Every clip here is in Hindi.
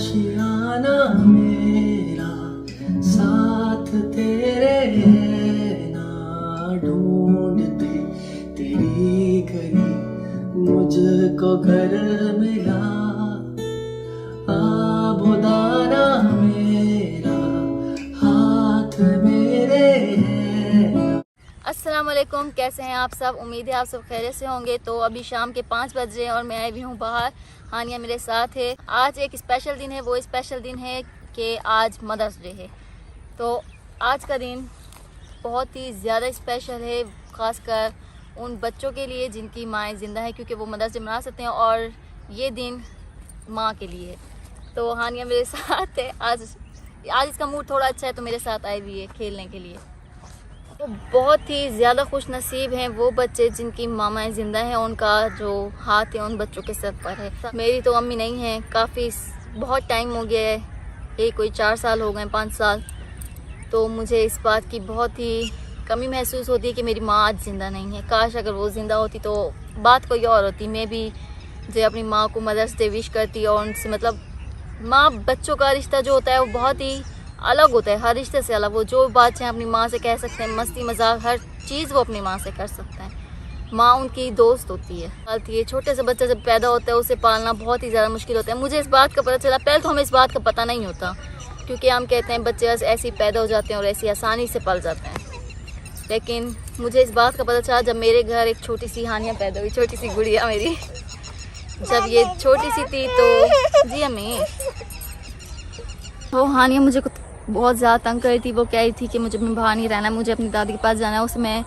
आशियाना मेरा साथ तेरे है ना, ढूंढते तेरी गली मुझको घर मिला। आबुदाना मेरा हाथ मेरे है। अस्सलाम वालेकुम, कैसे हैं आप सब? उम्मीद है आप सब खैरियत से होंगे। तो अभी शाम के 5 बज रहे हैं और मैं आई हुई हूँ बाहर। हानिया मेरे साथ है। आज एक स्पेशल दिन है, वो स्पेशल दिन है कि आज मदर्स डे है। तो आज का दिन बहुत ही ज़्यादा स्पेशल है, ख़ासकर उन बच्चों के लिए जिनकी माएँ ज़िंदा है, क्योंकि वो मदर्स डे मना सकते हैं और ये दिन माँ के लिए है। तो हानिया मेरे साथ है। आज इसका मूड थोड़ा अच्छा है तो मेरे साथ आई हुई है खेलने के लिए। तो बहुत ही ज़्यादा खुश नसीब हैं वो बच्चे जिनकी मामाएँ ज़िंदा हैं, उनका जो हाथ है उन बच्चों के सर पर है। मेरी तो अम्मी नहीं है, काफ़ी बहुत टाइम हो गया है, ये कोई 4 साल हो गए, 5 साल। तो मुझे इस बात की बहुत ही कमी महसूस होती है कि मेरी माँ आज ज़िंदा नहीं है। काश अगर वो ज़िंदा होती तो बात कोई और होती। मैं भी जो अपनी माँ को मदर्स डे विश करती और उनसे मतलब माँ बच्चों का रिश्ता जो होता है वो बहुत ही अलग होता है, हर रिश्ते से अलग। वो जो बात चाहे अपनी माँ से कह सकते हैं, मस्ती मजाक हर चीज़ वो अपनी माँ से कर सकते हैं। माँ उनकी दोस्त होती है। छोटे से बच्चा जब पैदा होता है उसे पालना बहुत ही ज़्यादा मुश्किल होता है। मुझे इस बात का पता चला, पहले तो हमें इस बात का पता नहीं होता, क्योंकि हम कहते हैं बच्चे ऐसे ही पैदा हो जाते हैं और ऐसी आसानी से पल जाते हैं। लेकिन मुझे इस बात का पता चला जब मेरे घर एक छोटी सी हानिया पैदा हुई, छोटी सी गुड़िया मेरी। जब ये छोटी सी थी तो जी अम्मी, वो हानिया मुझे बहुत ज़्यादा तंग कर रही थी। वो कह रही थी कि मुझे अपने बाहर नहीं रहना, मुझे अपनी दादी के पास जाना है। उसे मैं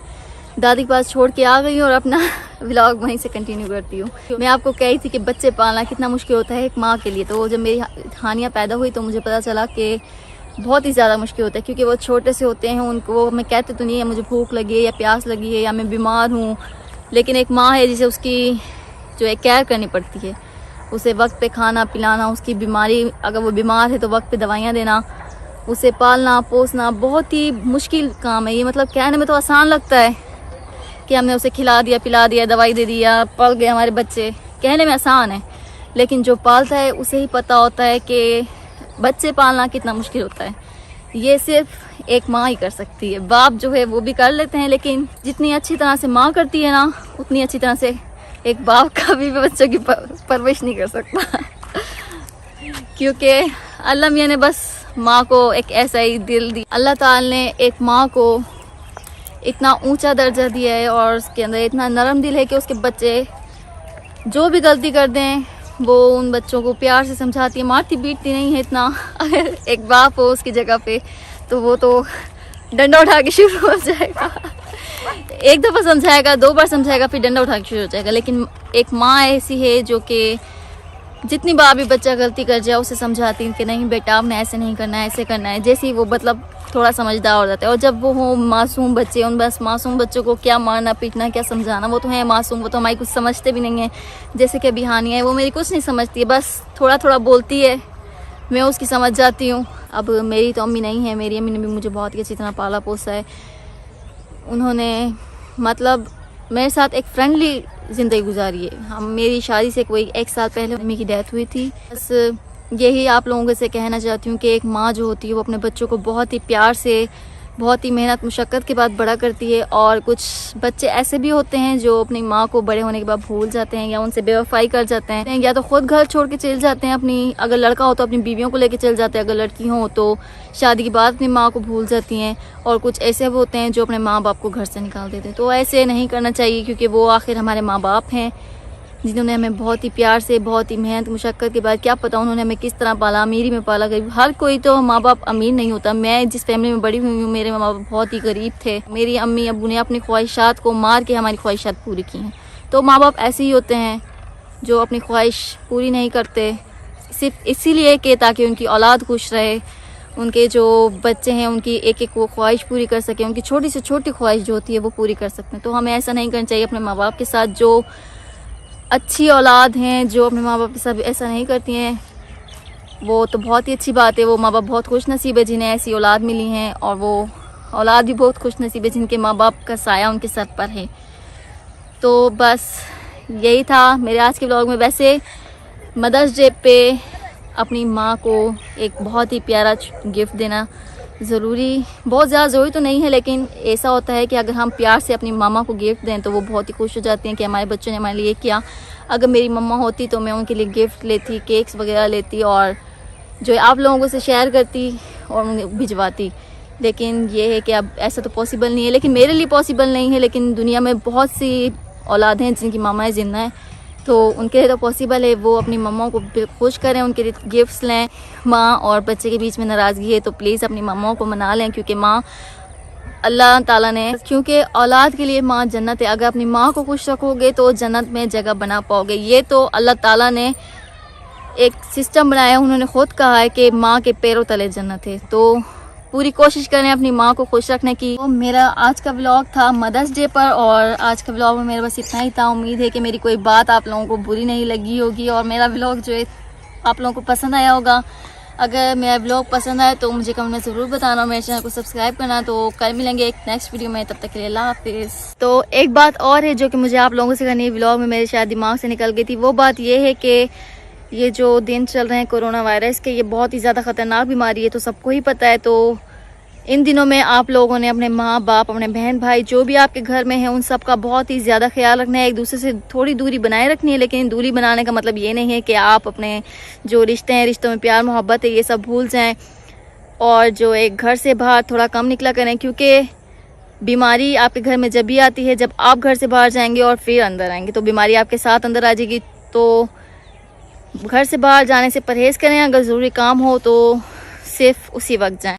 दादी के पास छोड़ के आ गई और अपना व्लॉग वहीं से कंटिन्यू करती हूँ। मैं आपको कह रही थी कि बच्चे पालना कितना मुश्किल होता है एक माँ के लिए। तो जब मेरी हानिया पैदा हुई तो मुझे पता चला कि बहुत ही ज़्यादा मुश्किल होता है, क्योंकि वो छोटे से होते हैं। उनको मैं कहते तो नहीं है मुझे भूख लगी है या प्यास लगी है या मैं बीमार हूँ, लेकिन एक माँ है जिसे उसकी जो है केयर करनी पड़ती है। उसे वक्त पे खाना पिलाना, उसकी बीमारी अगर वो बीमार है तो वक्त पे दवाइयाँ देना, उसे पालना पोसना बहुत ही मुश्किल काम है ये। मतलब कहने में तो आसान लगता है कि हमने उसे खिला दिया पिला दिया दवाई दे दिया पल गए हमारे बच्चे, कहने में आसान है, लेकिन जो पालता है उसे ही पता होता है कि बच्चे पालना कितना मुश्किल होता है। ये सिर्फ एक माँ ही कर सकती है। बाप जो है वो भी कर लेते हैं, लेकिन जितनी अच्छी तरह से माँ करती है ना, उतनी अच्छी तरह से एक बाप कभी भी बच्चों की परवरिश नहीं कर सकता। क्योंकि अल्लाह मियाँ ने बस माँ को एक ऐसा ही दिल दिया। अल्लाह ताला ने एक माँ को इतना ऊंचा दर्जा दिया है और उसके अंदर इतना नरम दिल है कि उसके बच्चे जो भी गलती कर दें वो उन बच्चों को प्यार से समझाती है, मारती पीटती नहीं है इतना। अगर एक बाप हो उसकी जगह पे तो वो तो डंडा उठा के शुरू हो जाएगा। एक दफ़ा समझाएगा, 2 बार समझाएगा, फिर डंडा उठा के शुरू हो जाएगा। लेकिन एक माँ ऐसी है जो कि जितनी बार भी बच्चा गलती कर जाए उसे समझाती है कि नहीं बेटा आपने ऐसे नहीं करना है, ऐसे करना है। जैसे ही वो मतलब थोड़ा समझदार हो जाता है। और जब वो हो मासूम बच्चे, उन बस मासूम बच्चों को क्या मारना पीटना क्या समझाना, वो तो है मासूम, वो तो हमारी कुछ समझते भी नहीं है। जैसे कि अभी हानिया है, वो मेरी कुछ नहीं समझती है, बस थोड़ा थोड़ा बोलती है, मैं उसकी समझ जाती हूँ। अब मेरी तो अम्मी नहीं है, मेरी अम्मी ने भी मुझे बहुत ही अच्छी तरह पाला पोसा है। उन्होंने मतलब मेरे साथ एक फ्रेंडली ज़िंदगी गुजारी है। हम मेरी शादी से कोई 1 साल पहले मम्मी की डेथ हुई थी। बस यही आप लोगों से कहना चाहती हूँ कि एक माँ जो होती है वो अपने बच्चों को बहुत ही प्यार से, बहुत ही मेहनत मुशक्क़त के बाद बड़ा करती है। और कुछ बच्चे ऐसे भी होते हैं जो अपनी माँ को बड़े होने के बाद भूल जाते हैं या उनसे बेवफाई कर जाते हैं, या तो ख़ुद घर छोड़ के चले जाते हैं अपनी, अगर लड़का हो तो अपनी बीवियों को लेके चले जाते हैं, अगर लड़की हो तो शादी के बाद अपनी माँ को भूल जाती हैं। और कुछ ऐसे भी होते हैं जो अपने माँ बाप को घर से निकाल देते हैं। तो ऐसे नहीं करना चाहिए, क्योंकि वो आखिर हमारे माँ बाप हैं जिन्होंने हमें बहुत ही प्यार से, बहुत ही मेहनत मुशक्क़त के बाद, क्या पता उन्होंने हमें किस तरह पाला, अमीरी में पाला। गरीब हर कोई तो माँ बाप अमीर नहीं होता। मैं जिस फैमिली में बड़ी हुई हूँ मेरे माँ बाप बहुत ही गरीब थे। मेरी अम्मी अब्बू ने अपनी ख्वाहिशात को मार के हमारी ख्वाहिशात पूरी की हैं। तो माँ बाप ऐसे ही होते हैं जो अपनी ख्वाहिश पूरी नहीं करते सिर्फ इसीलिए कि ताकि उनकी औलाद खुश रहे, उनके जो बच्चे हैं उनकी एक एक वो ख्वाहिश पूरी कर सके, उनकी छोटी से छोटी ख्वाहिश जो होती है वो पूरी कर सकते हैं। तो हमें ऐसा नहीं करना चाहिए अपने माँ बाप के साथ। जो अच्छी औलाद हैं जो अपने माँ बाप के साथ ऐसा नहीं करती हैं वो तो बहुत ही अच्छी बात है। वो माँ बाप बहुत खुश नसीब है जिन्हें ऐसी औलाद मिली हैं, और वो औलाद भी बहुत खुश नसीब है जिनके माँ बाप का साया उनके सर पर है। तो बस यही था मेरे आज के ब्लॉग में। वैसे मदर्स डे पे अपनी माँ को एक बहुत ही प्यारा गिफ्ट देना ज़रूरी, बहुत ज़्यादा ज़रूरी तो नहीं है, लेकिन ऐसा होता है कि अगर हम प्यार से अपनी मामा को गिफ्ट दें तो वो बहुत ही खुश हो जाती हैं कि हमारे बच्चों ने हमारे लिए किया। अगर मेरी मम्मा होती तो मैं उनके लिए गिफ्ट लेती, केक्स वगैरह लेती और जो आप लोगों से शेयर करती और उन्हें भिजवाती। लेकिन ये है कि अब ऐसा तो पॉसिबल नहीं है, लेकिन मेरे लिए पॉसिबल नहीं है, लेकिन दुनिया में बहुत सी औलाद हैं जिनकी मामाएँ ज़िंदा हैं, तो उनके लिए तो पॉसिबल है वो अपनी मम्माओं को खुश करें, उनके लिए गिफ्ट्स लें। माँ और बच्चे के बीच में नाराज़गी है तो प्लीज़ अपनी मम्माओं को मना लें, क्योंकि माँ अल्लाह ताला ने, क्योंकि औलाद के लिए माँ जन्नत है। अगर अपनी माँ को खुश रखोगे तो जन्नत में जगह बना पाओगे। ये तो अल्लाह ताला ने एक सिस्टम बनाया, उन्होंने खुद कहा है कि माँ के पैरों तले जन्नत है। तो पूरी कोशिश करें अपनी माँ को खुश रखने की। तो मेरा आज का व्लॉग था मदर्स डे पर, और आज का व्लॉग में मेरा बस इतना ही था। उम्मीद है कि मेरी कोई बात आप लोगों को बुरी नहीं लगी होगी और मेरा व्लॉग जो है आप लोगों को पसंद आया होगा। अगर मेरा व्लॉग पसंद आए तो मुझे कमेंट में ज़रूर बताना और मेरे चैनल को सब्सक्राइब करना। तो कल मिलेंगे एक नेक्स्ट वीडियो में, तब तक के लिए अल्लाह हाफिज़। तो एक बात और है जो कि मुझे आप लोगों से करनी है, व्लॉग में मेरे शायद दिमाग से निकल गई थी। वो बात ये है कि ये जो दिन चल रहे हैं कोरोना वायरस के, ये बहुत ही ज़्यादा ख़तरनाक बीमारी है, तो सबको ही पता है। तो इन दिनों में आप लोगों ने अपने माँ बाप, अपने बहन भाई जो भी आपके घर में हैं, उन सब का बहुत ही ज़्यादा ख्याल रखना है। एक दूसरे से थोड़ी दूरी बनाए रखनी है, लेकिन दूरी बनाने का मतलब ये नहीं है कि आप अपने जो रिश्ते हैं, रिश्तों में प्यार मोहब्बत है, ये सब भूल जाएं। और जो एक घर से बाहर थोड़ा कम निकला करें, क्योंकि बीमारी आपके घर में जब भी आती है जब आप घर से बाहर जाएंगे और फिर अंदर आएंगे, तो बीमारी आपके साथ अंदर आ जाएगी। तो घर से बाहर जाने से परहेज़ करें। अगर ज़रूरी काम हो तो सिर्फ उसी वक्त जाएं।